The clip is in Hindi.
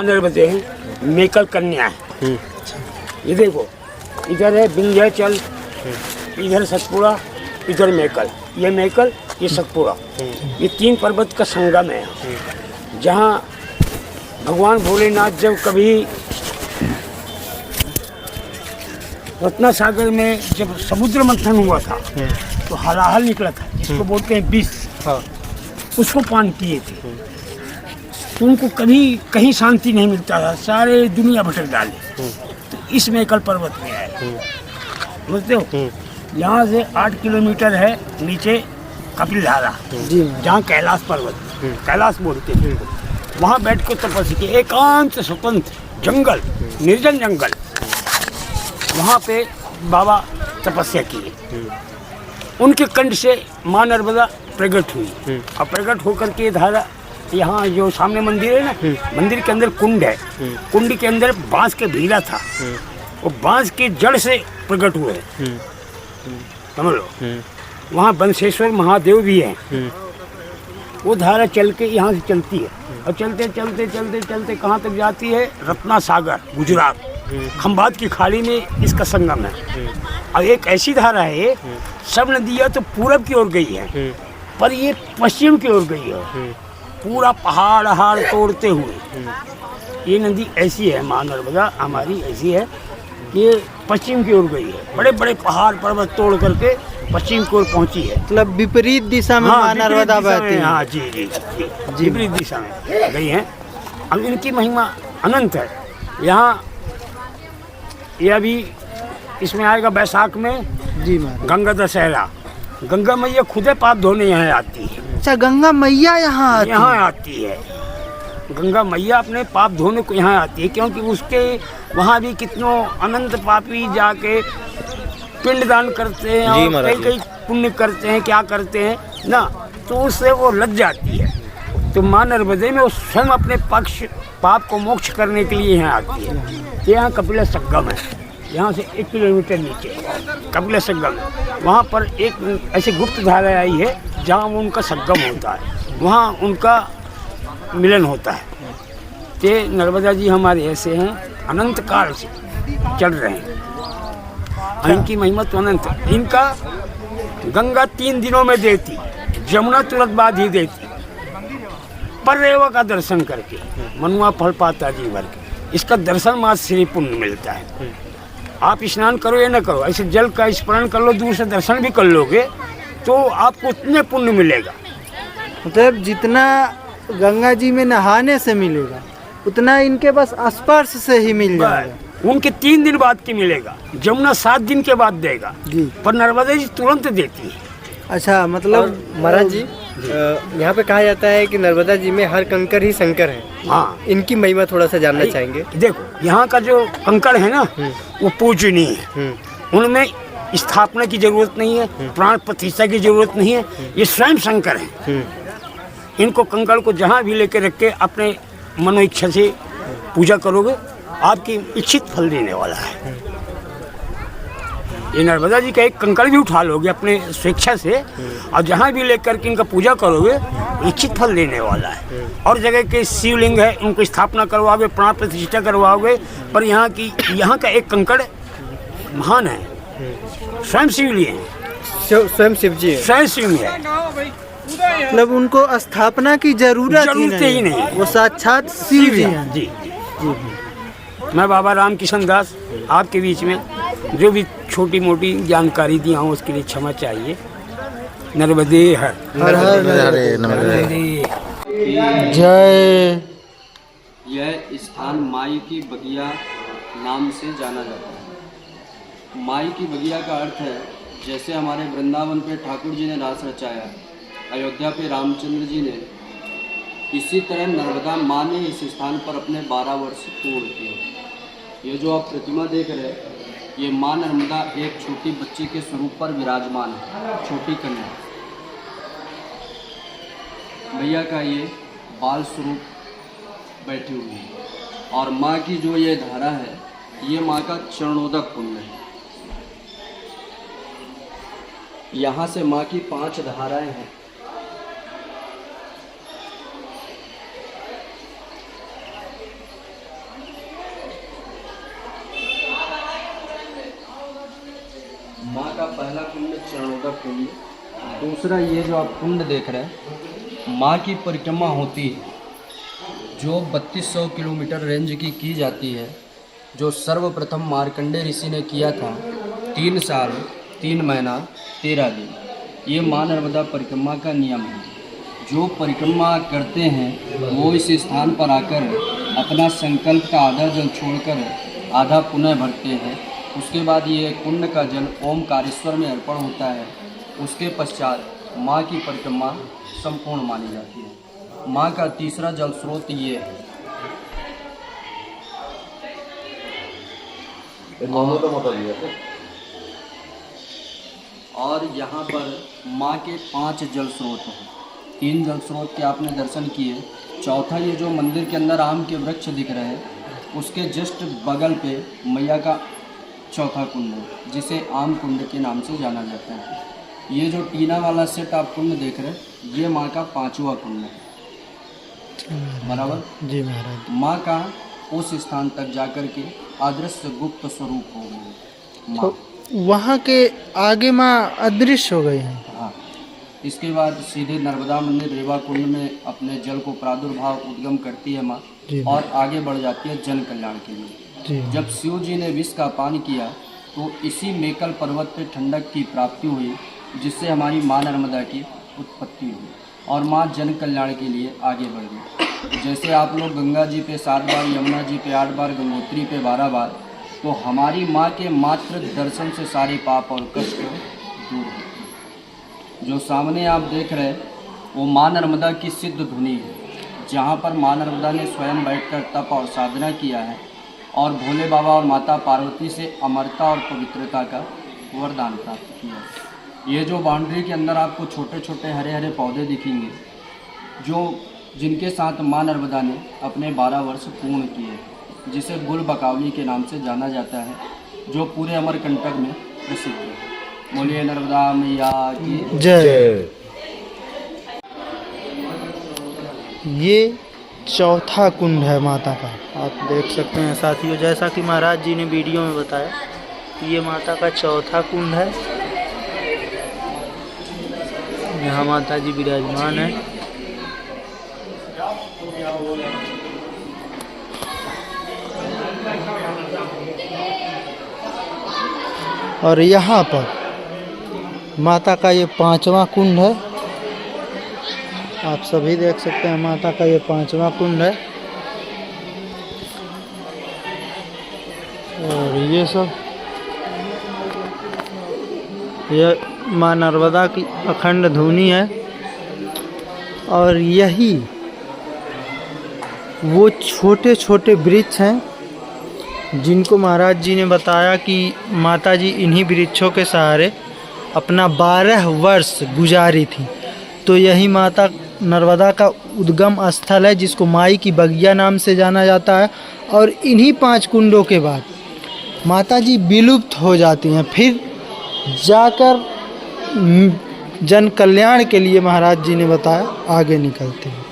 नर्मदे मेकल कन्या है। ये देखो, इधर है विंध्याचल, इधर सतपुड़ा, इधर मेकल। ये मेकल, ये सतपुड़ा, ये 3 पर्वत का संगम है, जहाँ भगवान भोलेनाथ जब कभी रत्ना सागर में जब समुद्र मंथन हुआ था तो हलाहल निकला था, जिसको बोलते हैं विष, उसको पान किए थे। तो उनको कभी कहीं शांति नहीं मिलता था, सारे दुनिया भटक डाले। तो इस मेकल पर्वत में आए, समझते हो। यहाँ से 8 किलोमीटर है नीचे कपिलधारा, जहाँ कैलाश पर्वत, कैलाश बोलते हैं। वहाँ बैठ कर तपस्या की, एकांत स्वतंत्र जंगल, निर्जन जंगल, वहाँ पे बाबा तपस्या किए। उनके कंठ से माँ नर्मदा प्रकट हुई, और प्रकट होकर के धारा, यहाँ जो सामने मंदिर है ना, मंदिर के अंदर कुंड है, कुंड के अंदर बांस के भीरा था, वो बांस की जड़ से प्रकट हुए, समझ लो। वहाँ बंसेश्वर महादेव भी हैं। वो धारा चल के यहाँ से चलती है, और चलते चलते चलते चलते कहाँ तक जाती है, रत्ना सागर, गुजरात, खंभात की खाड़ी में इसका संगम है। और एक ऐसी धारा है, सब नदियाँ तो पूरब की ओर गई है, पर ये पश्चिम की ओर गई है, पूरा पहाड़ तोड़ते हुए। ये नदी ऐसी है, माँ नर्मदा हमारी ऐसी है कि पश्चिम की ओर गई है, बड़े बड़े पहाड़ पर्वत तोड़ करके पश्चिम की ओर पहुंची है। मतलब विपरीत दिशा में माँ नर्मदा बहती है। हाँ जी जी जी, विपरीत दिशा में गई है। अब इनकी महिमा अनंत है। यहाँ ये अभी इसमें आएगा बैसाख में जी, गंगा दशहरा। गंगा मैया खुदे पाप धोने यहाँ आती है। अच्छा, गंगा मैया यहाँ आती है। गंगा मैया अपने पाप धोने को यहाँ आती है, क्योंकि उसके वहाँ भी कितनों अनंत पापी जाके पिंडदान करते हैं, और कई कई पुण्य करते हैं, क्या करते हैं ना, तो उससे वो लग जाती है। तो माँ नर्मदे में वो स्वयं अपने पक्ष पाप को मोक्ष करने के लिए यहाँ आती है। तो यहाँ कपिल संगम है, यहाँ से 1 किलोमीटर नीचे कपिल संगम है। वहाँ पर एक ऐसी गुप्त धारा आई है, जहाँ उनका संगम होता है, वहाँ उनका मिलन होता है। ते नर्मदा जी हमारे ऐसे हैं, अनंत काल से चल रहे हैं। इनकी महिमा तो अनंत है। इनका गंगा 3 दिनों में देती, जमुना तुरंत बाद ही देती। पर रेवा का दर्शन करके मनुआ फल पाता जी भर के, इसका दर्शन मात्र श्री पुण्य मिलता है। आप स्नान करो या न करो, ऐसे जल का स्मरण कर लो, दूर से दर्शन भी कर लोगे तो आपको उतने पुण्य मिलेगा। मतलब जितना गंगा जी में नहाने से मिलेगा, उतना इनके बस स्पर्श से ही मिल जाएगा। उनके 3 दिन बाद की मिलेगा, जमुना 7 दिन के बाद देगा जी, पर नर्मदा जी तुरंत देती है। अच्छा, मतलब महाराज जी, यहाँ पे कहा जाता है कि नर्मदा जी में हर कंकर ही शंकर है। हाँ, इनकी महिमा थोड़ा सा जानना चाहेंगे। देखो, यहाँ का जो कंकड़ है ना, वो पूजनीय है। उनमें स्थापना की जरूरत नहीं है, प्राण प्रतिष्ठा की जरूरत नहीं है, ये स्वयं शंकर है। इनको कंकड़ को जहाँ भी लेकर रख के अपने मनो इच्छा से पूजा करोगे, आपकी इच्छित फल देने वाला है। ये नर्मदा जी का एक कंकड़ भी उठा लोगे अपने स्वेच्छा से, और जहाँ भी लेकर के इनका पूजा करोगे, इच्छित फल देने वाला है। और जगह के शिवलिंग है, उनको स्थापना करवाओगे, प्राण प्रतिष्ठा करवाओगे, पर यहाँ का एक कंकड़ महान है, स्वयं शिवलिंग है, स्वयं शिव जी है, स्वयं शिव है। मतलब उनको स्थापना की जरूरत ही नहीं, वो साक्षात शिव हैं। जी। मैं बाबा राम किशन दास आपके बीच में जो भी छोटी मोटी जानकारी दी हूँ, उसके लिए क्षमा चाहिए। नर्मदे हर जय। यह स्थान माई की बगिया नाम से जाना जाता है। माई की बगिया का अर्थ है, जैसे हमारे वृंदावन पे ठाकुर जी ने रास रचाया, अयोध्या पे रामचंद्र जी ने, इसी तरह नर्मदा माँ ने इस स्थान पर अपने 12 वर्ष पूर्ण किए। ये जो आप प्रतिमा देख रहे हैं, ये माँ नर्मदा एक छोटी बच्ची के स्वरूप पर विराजमान है, छोटी कन्या। भैया का ये बाल स्वरूप बैठी हुई है, और माँ की जो ये धारा है, ये माँ का चरणोदक पुण्य है। यहाँ से माँ की 5 धाराएं हैं। चरणों का कुंड, दूसरा ये जो आप कुंड देख रहे हैं, माँ की परिक्रमा होती है जो 3200 किलोमीटर रेंज की जाती है, जो सर्वप्रथम मार्कंडे ऋषि ने किया था 3 साल 3 महीना 13 दिन। ये माँ नर्मदा परिक्रमा का नियम है। जो परिक्रमा करते हैं वो इस स्थान पर आकर अपना संकल्प का आधा जल छोड़कर आधा पुनः भरते हैं। उसके बाद ये कुंड का जल ओमकारेश्वर में अर्पण होता है। उसके पश्चात माँ की परिक्रमा संपूर्ण मानी जाती है। माँ का तीसरा जल स्रोत ये है। और यहाँ पर माँ के 5 जल स्रोत हैं। 3 जल स्रोत के आपने दर्शन किए, चौथा ये जो मंदिर के अंदर आम के वृक्ष दिख रहे हैं उसके जस्ट बगल पे मैया का चौथा कुंड है, जिसे आम कुंड के नाम से जाना जाता है। ये जो टीना वाला सेट आप कुंड देख रहे हैं ये माँ का 5वां कुंड है। बराबर जी महाराज। माँ का उस स्थान तक जाकर के अदृश्य गुप्त स्वरूप हो गई माँ। तो वहाँ के आगे माँ अदृश्य हो गई हैं। हाँ, इसके बाद सीधे नर्मदा मंदिर रेवा कुंड में अपने जल को प्रादुर्भाव उद्गम करती है माँ और आगे बढ़ जाती है जन कल्याण के लिए। जब शिव जी ने विष का पान किया तो इसी मेकल पर्वत पे ठंडक की प्राप्ति हुई, जिससे हमारी माँ नर्मदा की उत्पत्ति हुई और माँ जन कल्याण के लिए आगे बढ़ गई। जैसे आप लोग गंगा जी पे 7 बार, यमुना जी पे 8 बार, गंगोत्री पे 12 बार, तो हमारी माँ के मात्र दर्शन से सारे पाप और कष्ट दूर होते हैं। जो सामने आप देख रहे हैं वो माँ नर्मदा की सिद्ध धुनी है, जहाँ पर माँ नर्मदा ने स्वयं बैठकर तप और साधना किया है और भोले बाबा और माता पार्वती से अमरता और पवित्रता का वरदान प्राप्त किया। ये जो बाउंड्री के अंदर आपको छोटे छोटे हरे हरे पौधे दिखेंगे, जिनके साथ माँ नर्मदा ने अपने 12 वर्ष पूर्ण किए, जिसे गुल बकावली के नाम से जाना जाता है, जो पूरे अमरकंटक में प्रसिद्ध है। बोलिए नर्मदा मैया की जय। ये चौथा कुंड है माता का, आप देख सकते हैं साथियों। जैसा कि महाराज जी ने वीडियो में बताया कि ये माता का चौथा कुंड है। यहाँ माता जी विराजमान है। और यहाँ पर माता का ये 5वां कुंड है। आप सभी देख सकते हैं माता का ये 5वां कुंड है। और ये सब ये माँ नर्मदा की अखंड धुनी है। और यही वो छोटे छोटे वृक्ष हैं जिनको महाराज जी ने बताया कि माता जी इन्हीं वृक्षों के सहारे अपना 12 वर्ष गुजारी थी। तो यही माता नर्मदा का उद्गम स्थल है, जिसको माई की बगिया नाम से जाना जाता है। और इन्हीं 5 कुंडों के बाद माता जी विलुप्त हो जाती हैं, फिर जाकर जन कल्याण के लिए महाराज जी ने बताया आगे निकलते हैं।